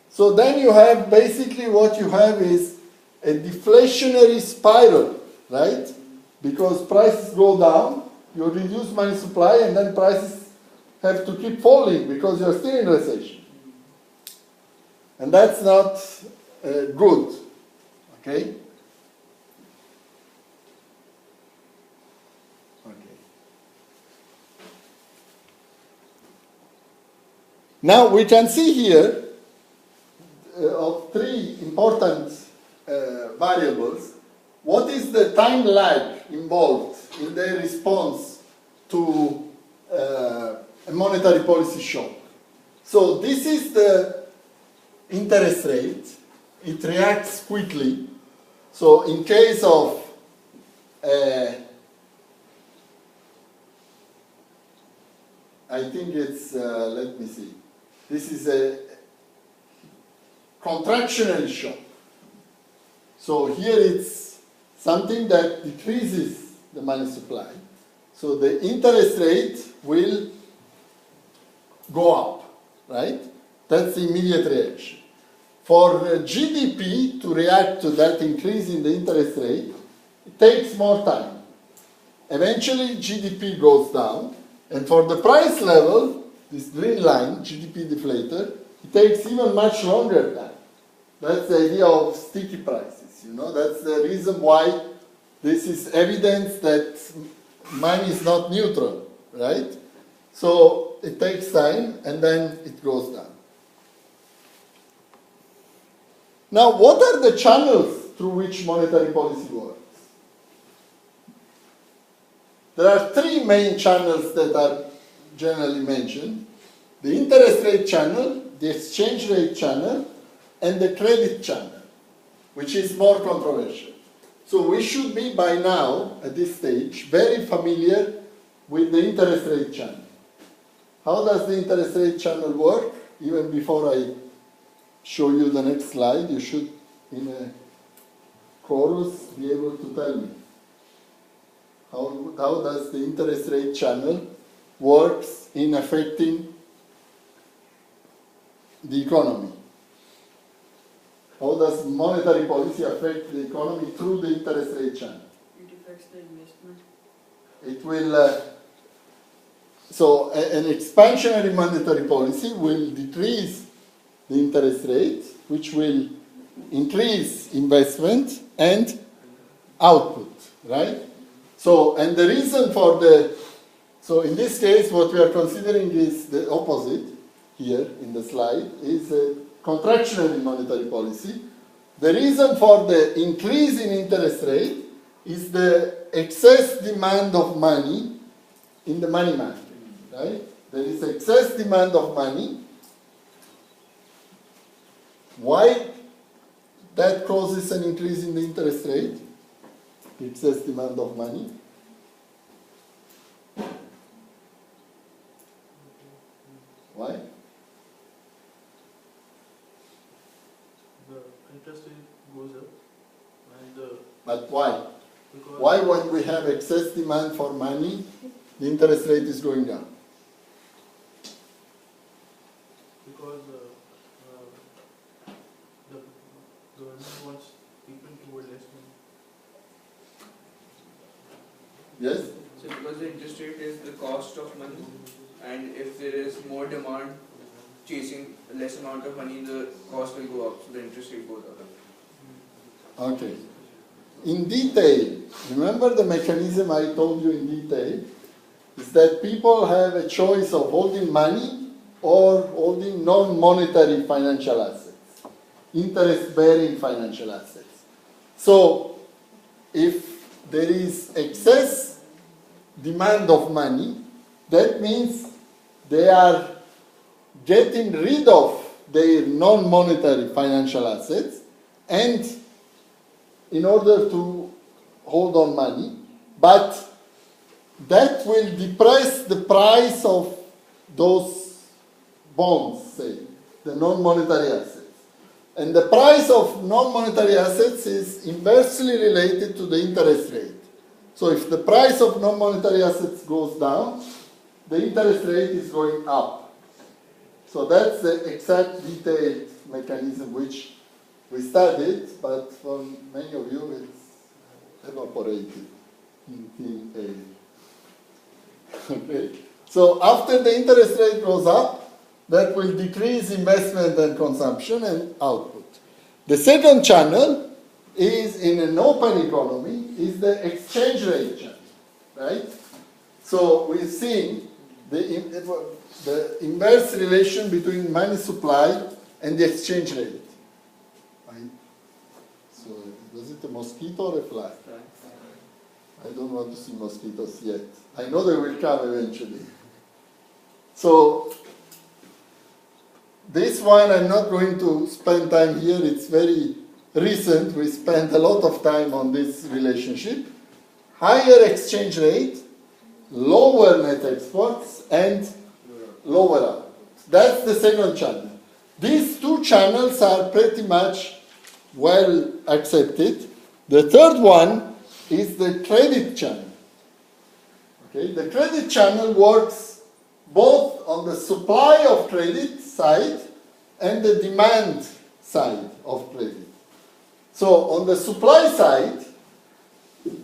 S1: So then you have basically what you have is a deflationary spiral, right? Because prices go down, you reduce money supply, and then prices have to keep falling because you're still in recession. And that's not good, okay? Now we can see here of three important variables. What is the time lag involved in their response to a monetary policy shock? So this is the interest rate. It reacts quickly. So in case of I think it's, let me see. This is a contractionary shock. So here it's something that decreases the money supply. So the interest rate will go up, right? That's the immediate reaction. For GDP to react to that increase in the interest rate, it takes more time. Eventually GDP goes down, and for the price level, this green line, GDP deflator, it takes even much longer time. That's the idea of sticky prices, you know. That's the reason why this is evidence that money is not neutral, right? So it takes time and then it goes down. Now, what are the channels through which monetary policy works? There are three main channels that are generally mentioned: the interest rate channel, the exchange rate channel, and the credit channel, which is more controversial. So we should be by now, at this stage, very familiar with the interest rate channel. How does the interest rate channel work? Even before I show you the next slide, you should, in a chorus, be able to tell me. How does the interest rate channel works in affecting the economy? How does monetary policy affect the economy through the interest rate channel?
S6: It affects the investment.
S1: It will, so an expansionary monetary policy will decrease the interest rate, which will increase investment and output, right? So, and the reason for so in this case, what we are considering is the opposite here in the slide, is a contractionary monetary policy. The reason for the increase in interest rate is the excess demand of money in the money market, right? There is excess demand of money. Why that causes an increase in the interest rate? Excess demand of money. Why?
S2: The interest rate goes up, and
S1: But why?
S2: because
S1: Why when we have excess demand for money, the interest rate is going down?
S2: because the government wants people to hold less money.
S1: Yes?
S4: So because the interest rate is the cost of money, and if there is more demand chasing less amount of money, the cost will go up, so the interest rate goes up.
S1: Okay. In detail, remember the mechanism I told you in detail, is that people have a choice of holding money or holding non-monetary financial assets, interest-bearing financial assets. So if there is excess demand of money, that means they are getting rid of their non-monetary financial assets, and in order to hold on money, but that will depress the price of those bonds, say, the non-monetary assets. And the price of non-monetary assets is inversely related to the interest rate. So if the price of non-monetary assets goes down, the interest rate is going up. So that's the exact detailed mechanism which we studied, but for many of you it's evaporated in thin air. Okay. So after the interest rate goes up, that will decrease investment and consumption and output. The second channel is in an open economy, is the exchange rate channel, right? So we've seen the inverse relation between money supply and the exchange rate. Right? So was it a mosquito or a fly? I don't want to see mosquitoes yet. I know they will come eventually. So this one I'm not going to spend time here. It's very recent. We spent a lot of time on this relationship. Higher exchange rate, lower net exports, and lower output. That's the second channel. These two channels are pretty much well accepted. The third one is the credit channel. Okay? The credit channel works both on the supply of credit side and the demand side of credit. So on the supply side,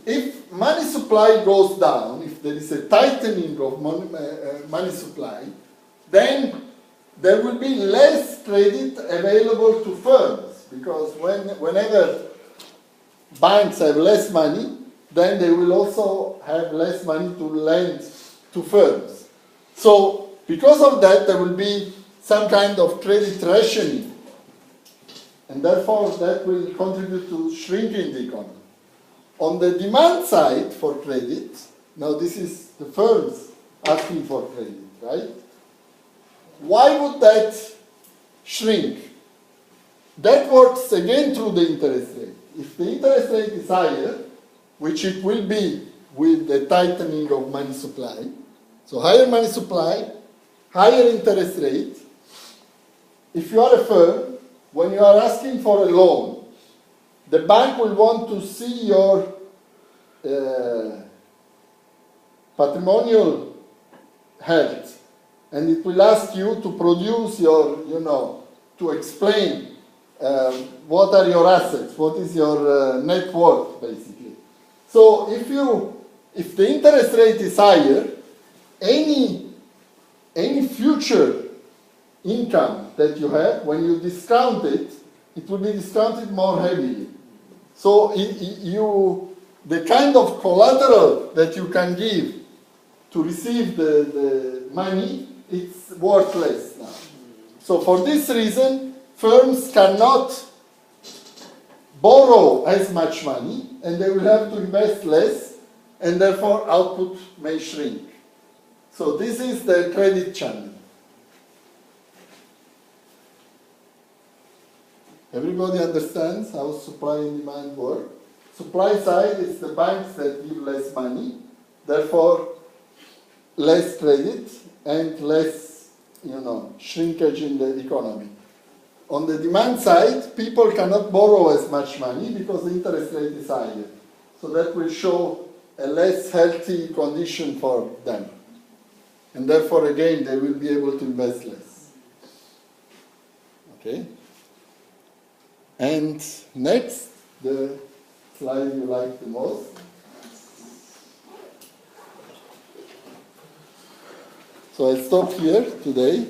S1: if money supply goes down, if there is a tightening of money supply, then there will be less credit available to firms, because whenever banks have less money, then they will also have less money to lend to firms. So because of that, there will be some kind of credit rationing, and therefore that will contribute to shrinking the economy. On the demand side for credit, now this is the firms asking for credit, right? Why would that shrink? That works again through the interest rate. If the interest rate is higher, which it will be with the tightening of money supply, so higher money supply, higher interest rate, if you are a firm, when you are asking for a loan, the bank will want to see your patrimonial health, and it will ask you to produce your, to explain what are your assets, what is your net worth, basically. So if the interest rate is higher, any future income that you have, when you discount it, it will be discounted more heavily. So the kind of collateral that you can give to receive the money, it's worthless now. So for this reason, firms cannot borrow as much money, and they will have to invest less, and therefore output may shrink. So this is the credit channel. Everybody understands how supply and demand work. Supply side is the banks that give less money, therefore less credit and less, shrinkage in the economy. On the demand side, people cannot borrow as much money because the interest rate is higher. So that will show a less healthy condition for them. And therefore, again, they will be able to invest less. Okay? And next, the slide you like the most. So I'll stop here today.